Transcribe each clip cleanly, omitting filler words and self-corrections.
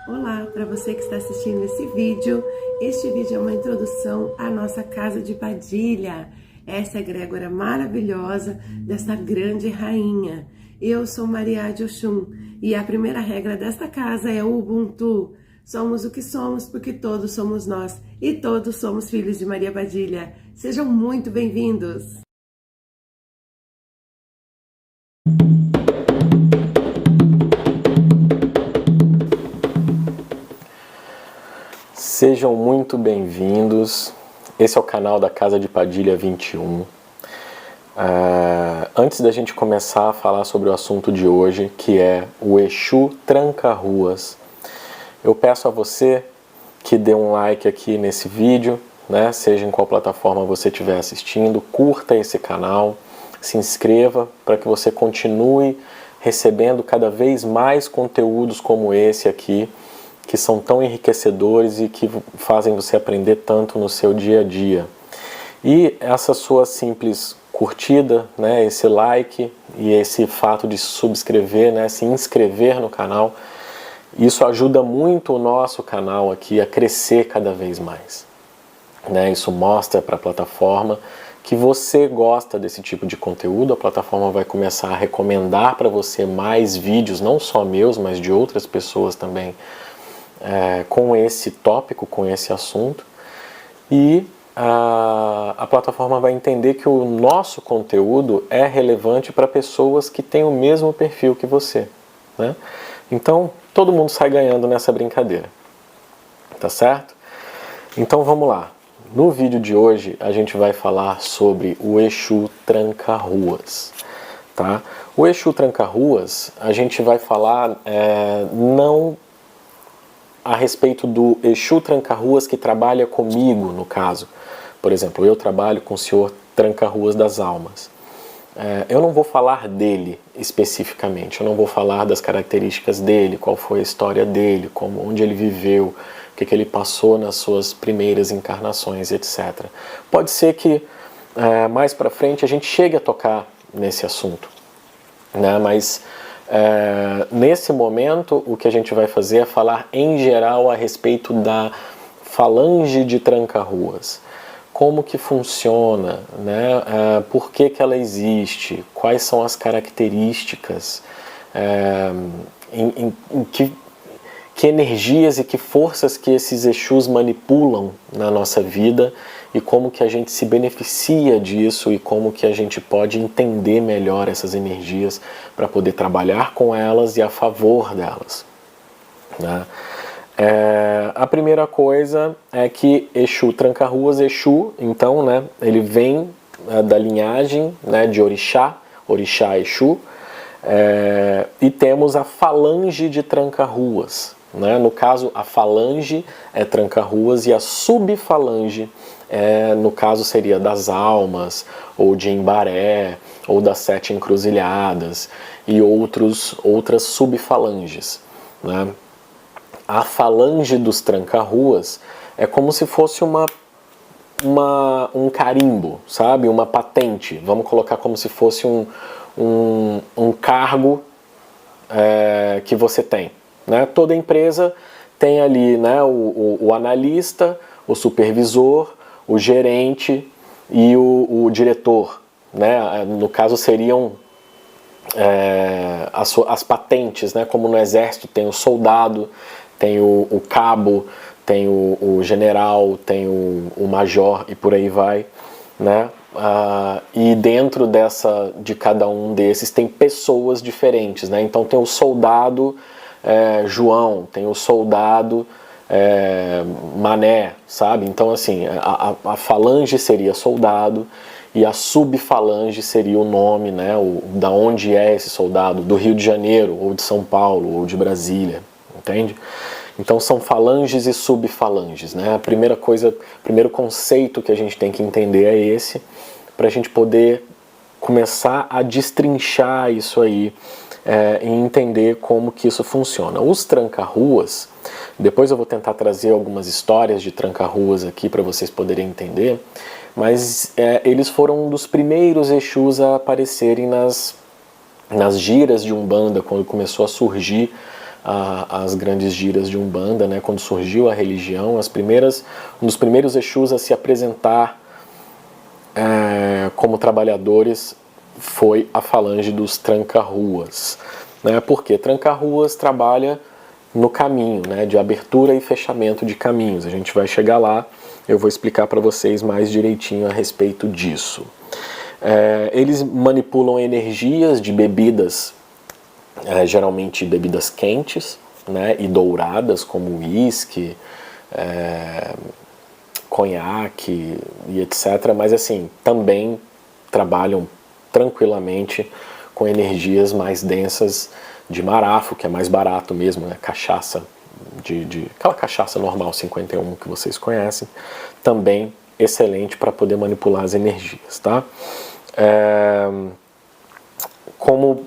Olá, para você que está assistindo esse vídeo. Este vídeo é uma introdução à nossa casa de Padilha. Essa egrégora maravilhosa desta grande rainha. Eu sou Maria de Oxum e a primeira regra desta casa é o Ubuntu. Somos o que somos porque todos somos nós e todos somos filhos de Maria Padilha. Sejam muito bem-vindos! Sejam muito bem-vindos. Esse é o canal da Casa de Padilha 21. Antes da gente começar a falar sobre o assunto de hoje, que é o Exu Tranca-Ruas, eu peço a você que dê um like aqui nesse vídeo, né? Seja em qual plataforma você estiver assistindo, curta esse canal, se inscreva para que você continue recebendo cada vez mais conteúdos como esse aqui, que são tão enriquecedores e que fazem você aprender tanto no seu dia a dia. E essa sua simples curtida, né, esse like e esse fato de subscrever, né, se inscrever no canal, isso ajuda muito o nosso canal aqui a crescer cada vez mais. Né? Isso mostra para a plataforma que você gosta desse tipo de conteúdo, a plataforma vai começar a recomendar para você mais vídeos, não só meus, mas de outras pessoas também, com esse tópico, com esse assunto, e a plataforma vai entender que o nosso conteúdo é relevante para pessoas que têm o mesmo perfil que você, né? Então, todo mundo sai ganhando nessa brincadeira, tá certo? Então vamos lá. No vídeo de hoje a gente vai falar sobre o Exu Tranca-Ruas, tá? O Exu Tranca-Ruas a gente vai falar não a respeito do Exu Tranca-Ruas que trabalha comigo, no caso. Por exemplo, eu trabalho com o senhor Tranca-Ruas das Almas. Eu não vou falar dele especificamente, eu não vou falar das características dele, qual foi a história dele, onde ele viveu, o que ele passou nas suas primeiras encarnações, etc. Pode ser que mais para frente a gente chegue a tocar nesse assunto, né? Mas nesse momento o que a gente vai fazer é falar em geral a respeito da falange de Tranca-Ruas. Como que funciona, né? Por que ela existe, quais são as características, que energias e que forças que esses Exus manipulam na nossa vida e como que a gente se beneficia disso e como que a gente pode entender melhor essas energias para poder trabalhar com elas e a favor delas, né? A primeira coisa é que Exu Tranca-Ruas, Exu, então, né, ele vem da linhagem, né, de Orixá, Orixá Exu, e temos a falange de Tranca-Ruas, né? No caso, a falange é Tranca-Ruas e a subfalange, no caso, seria das Almas, ou de Embaré, ou das Sete Encruzilhadas, e outras subfalanges, né? A falange dos Tranca-Ruas é como se fosse um carimbo, sabe? Uma patente. Vamos colocar como se fosse um cargo que você tem, né? Toda empresa tem ali, né, o analista, o supervisor, o gerente e o diretor, né? No caso seriam as patentes, né? Como no exército tem o soldado, tem o cabo, tem o general, tem o major e por aí vai, né? E dentro de cada um desses tem pessoas diferentes, né? Então tem o soldado João, tem o soldado Mané, sabe? Então assim, a falange seria soldado e a subfalange seria o nome, né? Da onde é esse soldado, do Rio de Janeiro, ou de São Paulo, ou de Brasília. Entende? Então são falanges e subfalanges, né? Primeiro conceito que a gente tem que entender é esse, para a gente poder começar a destrinchar isso aí e entender como que isso funciona. Os Tranca-Ruas, depois eu vou tentar trazer algumas histórias de Tranca-Ruas aqui para vocês poderem entender, mas eles foram um dos primeiros Exus a aparecerem nas giras de Umbanda, quando começou a surgir as grandes giras de Umbanda, né? Quando surgiu a religião, um dos primeiros Exus a se apresentar como trabalhadores foi a falange dos tranca-ruas, né? Porque tranca-ruas trabalha no caminho, né? De abertura e fechamento de caminhos. A gente vai chegar lá, eu vou explicar para vocês mais direitinho a respeito disso. Eles manipulam energias de bebidas, geralmente bebidas quentes, né, e douradas, como uísque, conhaque e etc. Mas assim, também trabalham tranquilamente com energias mais densas de marafo, que é mais barato mesmo, né, cachaça, aquela cachaça normal 51 que vocês conhecem, também excelente para poder manipular as energias, tá? Como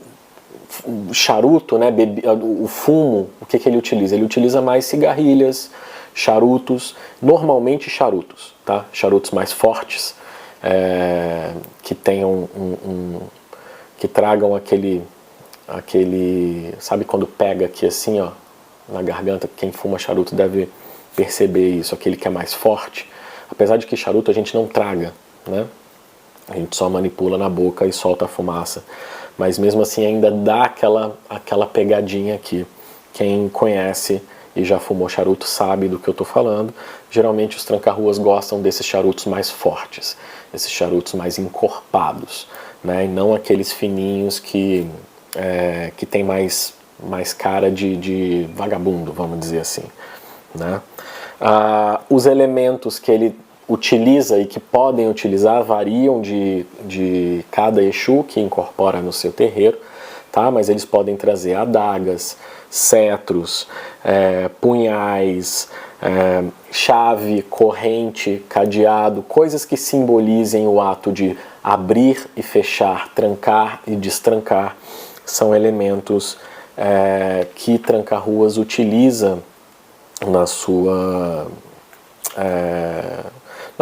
charuto, né, o fumo, o que ele utiliza? Ele utiliza mais cigarrilhas, charutos, normalmente charutos, tá? Charutos mais fortes, que tenham que tragam aquele, sabe quando pega aqui assim, ó, na garganta? Quem fuma charuto deve perceber isso, aquele que é mais forte. Apesar de que charuto a gente não traga, né? A gente só manipula na boca e solta a fumaça. Mas mesmo assim ainda dá aquela pegadinha aqui. Quem conhece e já fumou charuto sabe do que eu estou falando. Geralmente os tranca-ruas gostam desses charutos mais fortes, esses charutos mais encorpados, né? E não aqueles fininhos que tem mais cara de vagabundo, vamos dizer assim, né? Os elementos que ele utiliza e que podem utilizar variam de cada Exu que incorpora no seu terreiro, tá? Mas eles podem trazer adagas, cetros, punhais, chave, corrente, cadeado, coisas que simbolizem o ato de abrir e fechar, trancar e destrancar, são elementos que tranca-ruas utiliza nas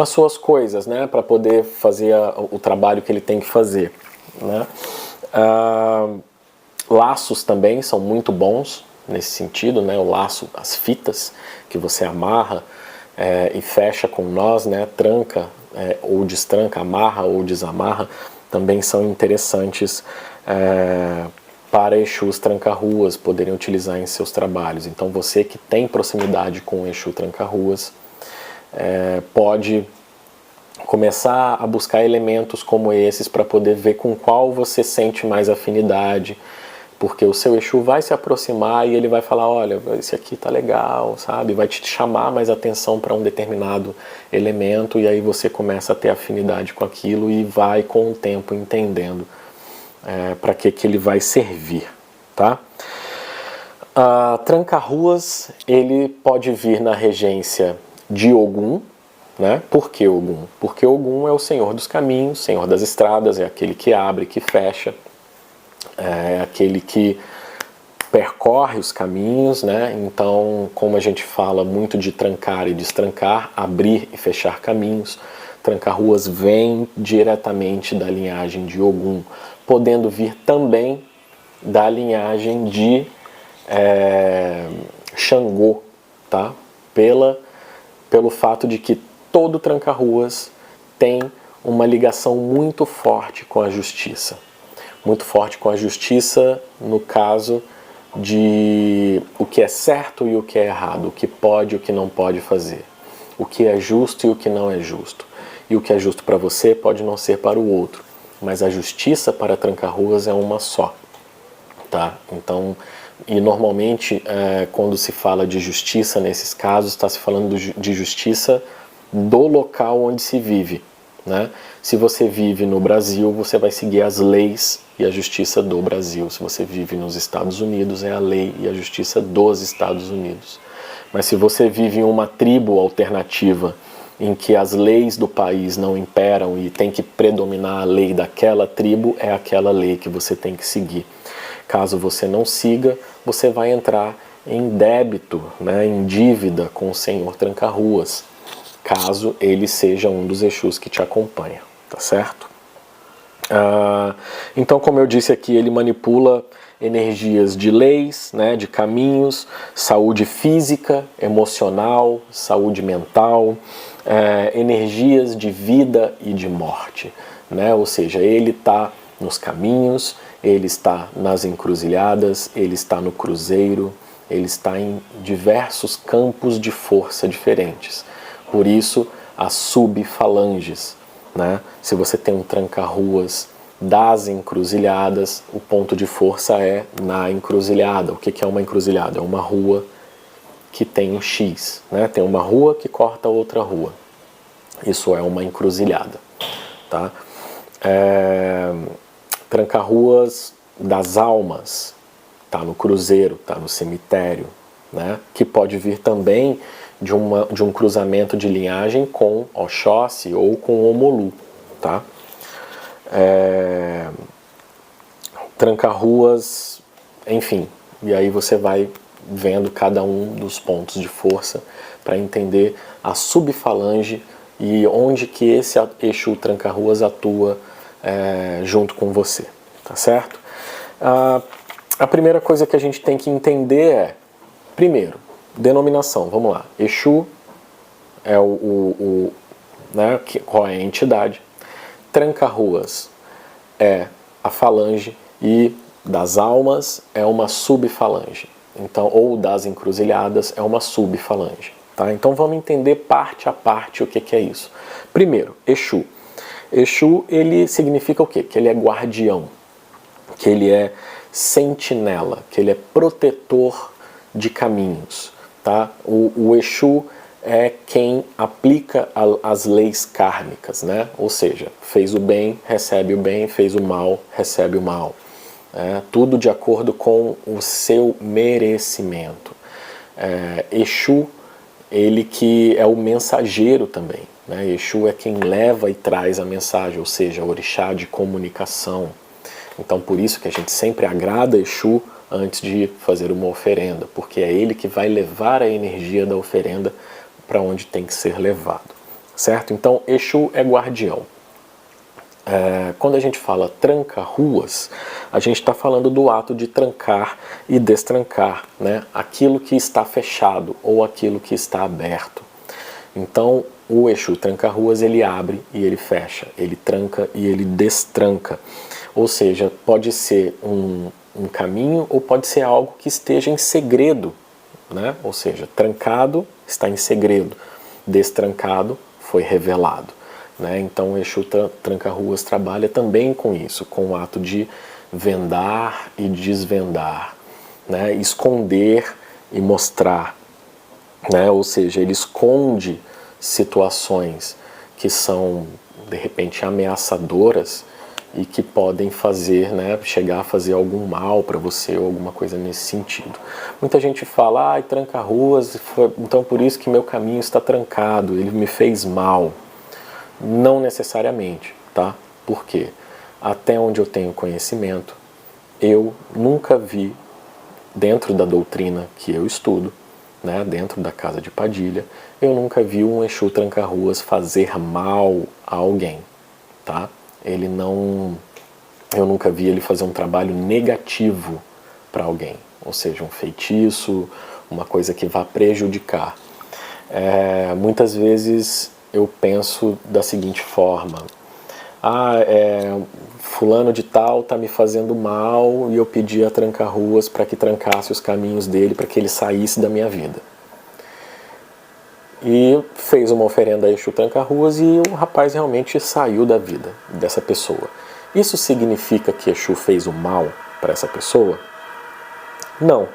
suas coisas, né, para poder fazer o trabalho que ele tem que fazer, né? Laços também são muito bons nesse sentido, né? O laço, as fitas que você amarra e fecha com nós, né? Tranca ou destranca, amarra ou desamarra, também são interessantes para Exus tranca-ruas poderem utilizar em seus trabalhos. Então você que tem proximidade com o Exu tranca-ruas pode começar a buscar elementos como esses para poder ver com qual você sente mais afinidade, porque o seu Exu vai se aproximar e ele vai falar, olha, esse aqui tá legal, sabe? Vai te chamar mais atenção para um determinado elemento e aí você começa a ter afinidade com aquilo e vai com o tempo entendendo para que ele vai servir, tá? Tranca-ruas, ele pode vir na regência de Ogum, né? Por que Ogum? Porque Ogum é o Senhor dos caminhos, Senhor das estradas, é aquele que abre, que fecha, é aquele que percorre os caminhos, né? Então, como a gente fala muito de trancar e destrancar, abrir e fechar caminhos, tranca-ruas vem diretamente da linhagem de Ogum, podendo vir também da linhagem de Xangô, tá? Pelo fato de que todo tranca-ruas tem uma ligação muito forte com a justiça. Muito forte com a justiça no caso de o que é certo e o que é errado, o que pode e o que não pode fazer, o que é justo e o que não é justo. E o que é justo para você pode não ser para o outro, mas a justiça para tranca-ruas é uma só, tá? Então, e normalmente quando se fala de justiça nesses casos, está se falando de justiça do local onde se vive, né? Se você vive no Brasil, você vai seguir as leis e a justiça do Brasil. Se você vive nos Estados Unidos, é a lei e a justiça dos Estados Unidos. Mas se você vive em uma tribo alternativa em que as leis do país não imperam e tem que predominar a lei daquela tribo, é aquela lei que você tem que seguir. Caso você não siga, você vai entrar em débito, né, em dívida com o Senhor Tranca-ruas, caso ele seja um dos Exus que te acompanha, tá certo? Então, como eu disse aqui, ele manipula energias de leis, né, de caminhos, saúde física, emocional, saúde mental, energias de vida e de morte, né? Ou seja, ele está nos caminhos, ele está nas encruzilhadas, ele está no cruzeiro, ele está em diversos campos de força diferentes. Por isso, as subfalanges, né? Se você tem um tranca-ruas das encruzilhadas, o ponto de força é na encruzilhada. O que é uma encruzilhada? É uma rua que tem um X, né? Tem uma rua que corta outra rua. Isso é uma encruzilhada, tá? Tranca-ruas das almas, tá no cruzeiro, tá no cemitério, né? Que pode vir também de um cruzamento de linhagem com Oxóssi ou com Omolu, tá? Tranca-ruas, enfim, e aí você vai vendo cada um dos pontos de força para entender a subfalange e onde que esse Exu tranca-ruas atua junto com você, tá certo? A primeira coisa que a gente tem que entender é, primeiro, denominação, vamos lá, Exu é né, qual é a entidade, tranca-ruas é a falange e das almas é uma subfalange, então, ou das encruzilhadas é uma subfalange, tá? Então vamos entender parte a parte o que é isso. Primeiro, Exu. Exu, ele significa o quê? Que ele é guardião, que ele é sentinela, que ele é protetor de caminhos, tá? O Exu é quem aplica as leis kármicas, né? Ou seja, fez o bem, recebe o bem, fez o mal, recebe o mal. Tudo de acordo com o seu merecimento. Exu, ele que é o mensageiro também, né? Exu é quem leva e traz a mensagem, ou seja, o orixá de comunicação. Então, por isso que a gente sempre agrada Exu antes de fazer uma oferenda, porque é ele que vai levar a energia da oferenda para onde tem que ser levado, certo? Então, Exu é guardião. Quando a gente fala tranca-ruas, a gente está falando do ato de trancar e destrancar, né? Aquilo que está fechado ou aquilo que está aberto. Então, o Exu tranca-ruas, ele abre e ele fecha, ele tranca e ele destranca. Ou seja, pode ser um caminho ou pode ser algo que esteja em segredo, né? Ou seja, trancado está em segredo, destrancado foi revelado, né? Então o Exu tranca-ruas trabalha também com isso, com o ato de vendar e desvendar, né? Esconder e mostrar, né? Ou seja, ele esconde situações que são de repente ameaçadoras e que podem fazer, né, chegar a fazer algum mal para você ou alguma coisa nesse sentido. Muita gente fala, tranca-ruas, então por isso que meu caminho está trancado, ele me fez mal. Não necessariamente, tá? Por quê? Até onde eu tenho conhecimento, eu nunca vi, dentro da doutrina que eu estudo, né, dentro da casa de Padilha, eu nunca vi um Exu tranca-ruas fazer mal a alguém, tá? Eu nunca vi ele fazer um trabalho negativo para alguém, ou seja, um feitiço, uma coisa que vá prejudicar. Muitas vezes eu penso da seguinte forma, fulano de tal está me fazendo mal e eu pedi a tranca-ruas para que trancasse os caminhos dele, para que ele saísse da minha vida. E fez uma oferenda a Exu tranca-ruas e o rapaz realmente saiu da vida dessa pessoa. Isso significa que Exu fez o mal para essa pessoa? Não,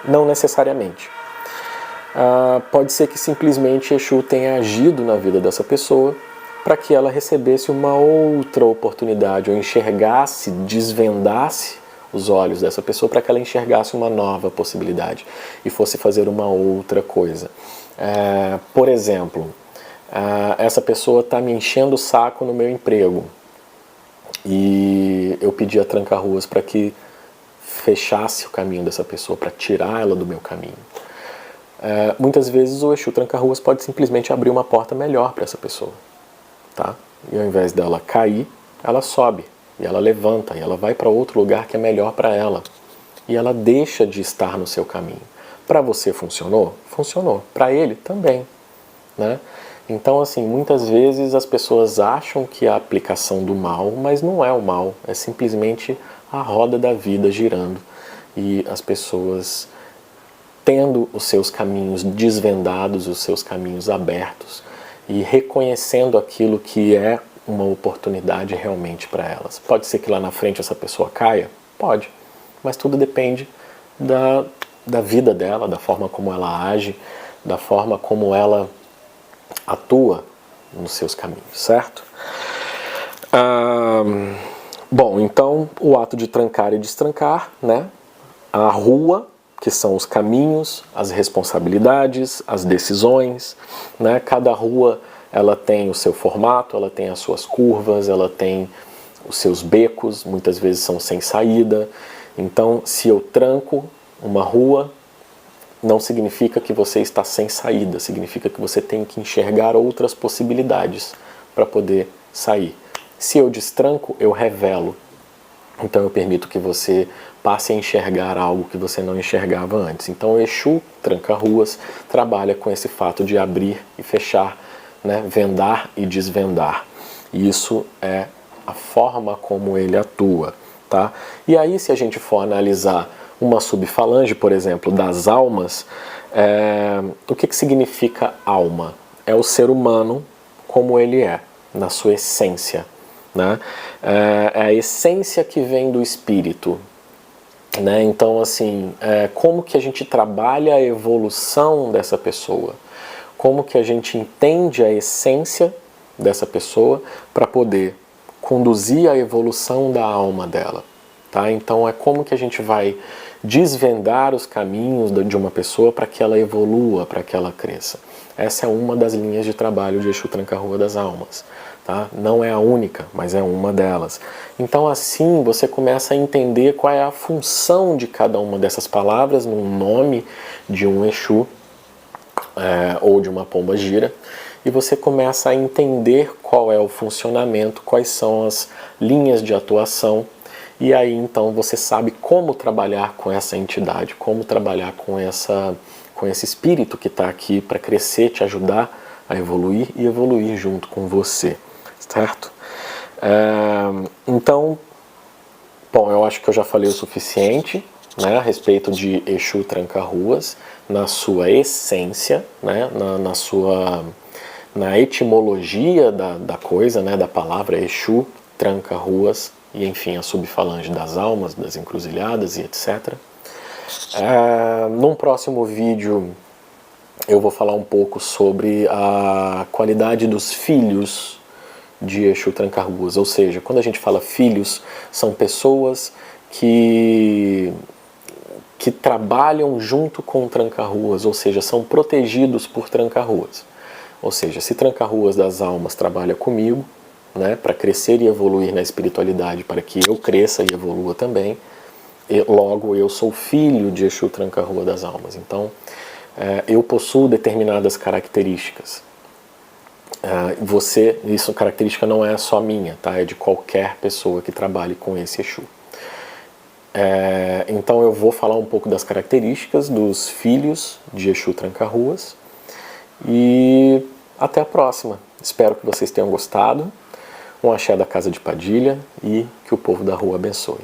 não necessariamente. Pode ser que simplesmente Exu tenha agido na vida dessa pessoa para que ela recebesse uma outra oportunidade, ou enxergasse, desvendasse os olhos dessa pessoa para que ela enxergasse uma nova possibilidade e fosse fazer uma outra coisa. Por exemplo, essa pessoa está me enchendo o saco no meu emprego e eu pedi a tranca-ruas para que fechasse o caminho dessa pessoa, para tirar ela do meu caminho. Muitas vezes o Exu tranca-ruas pode simplesmente abrir uma porta melhor para essa pessoa, tá? E ao invés dela cair, ela sobe, e ela levanta, e ela vai para outro lugar que é melhor para ela. E ela deixa de estar no seu caminho. Para você funcionou? Funcionou. Para ele também, né? Então, assim, muitas vezes as pessoas acham que é a aplicação do mal, mas não é o mal, é simplesmente a roda da vida girando e as pessoas tendo os seus caminhos desvendados, os seus caminhos abertos e reconhecendo aquilo que é uma oportunidade realmente para elas. Pode ser que lá na frente essa pessoa caia? Pode, mas tudo depende da vida dela, da forma como ela age, da forma como ela atua nos seus caminhos, certo? Bom, então o ato de trancar e destrancar, né? A rua, que são os caminhos, as responsabilidades, as decisões, né? Cada rua ela tem o seu formato, ela tem as suas curvas, ela tem os seus becos, muitas vezes são sem saída. Então, se eu tranco uma rua, não significa que você está sem saída, significa que você tem que enxergar outras possibilidades para poder sair. Se eu destranco, eu revelo. Então eu permito que você passe a enxergar algo que você não enxergava antes. Então o Exu Tranca-Ruas trabalha com esse fato de abrir e fechar, né? Vendar e desvendar. E isso é a forma como ele atua, tá? E aí, se a gente for analisar uma subfalange, por exemplo, das almas, o que significa alma? É o ser humano como ele é, na sua essência, né? É a essência que vem do espírito, né? Então, assim, como que a gente trabalha a evolução dessa pessoa? Como que a gente entende a essência dessa pessoa para poder conduzir a evolução da alma dela, tá? Então, é como que a gente vai desvendar os caminhos de uma pessoa para que ela evolua, para que ela cresça. Essa é uma das linhas de trabalho de Exu Tranca-Rua das Almas. Tá? Não é a única, mas é uma delas. Então assim você começa a entender qual é a função de cada uma dessas palavras no nome de um Exu ou de uma pomba-gira, e você começa a entender qual é o funcionamento, quais são as linhas de atuação, e aí então você sabe como trabalhar com essa entidade, como trabalhar com esse espírito que está aqui para crescer, te ajudar a evoluir e evoluir junto com você. Certo? Então, bom, eu acho que eu já falei o suficiente, né, a respeito de Exu Tranca-Ruas, na sua essência, né, na etimologia da coisa, né, da palavra Exu Tranca-Ruas, e enfim, a subfalange das almas, das encruzilhadas e etc. Num próximo vídeo eu vou falar um pouco sobre a qualidade dos filhos de Exu Tranca-Ruas, ou seja, quando a gente fala filhos, são pessoas que trabalham junto com o Tranca-Ruas, ou seja, são protegidos por Tranca-Ruas. Ou seja, se Tranca-Ruas das almas trabalha comigo, né, para crescer e evoluir na espiritualidade, para que eu cresça e evolua também, logo eu sou filho de Exu Tranca-Rua das almas. Então, eu possuo determinadas características. Isso característica não é só minha, tá? É de qualquer pessoa que trabalhe com esse Exu. Então eu vou falar um pouco das características dos filhos de Exu Tranca-Ruas e até a próxima. Espero que vocês tenham gostado. Um axé da Casa de Padilha e que o povo da rua abençoe.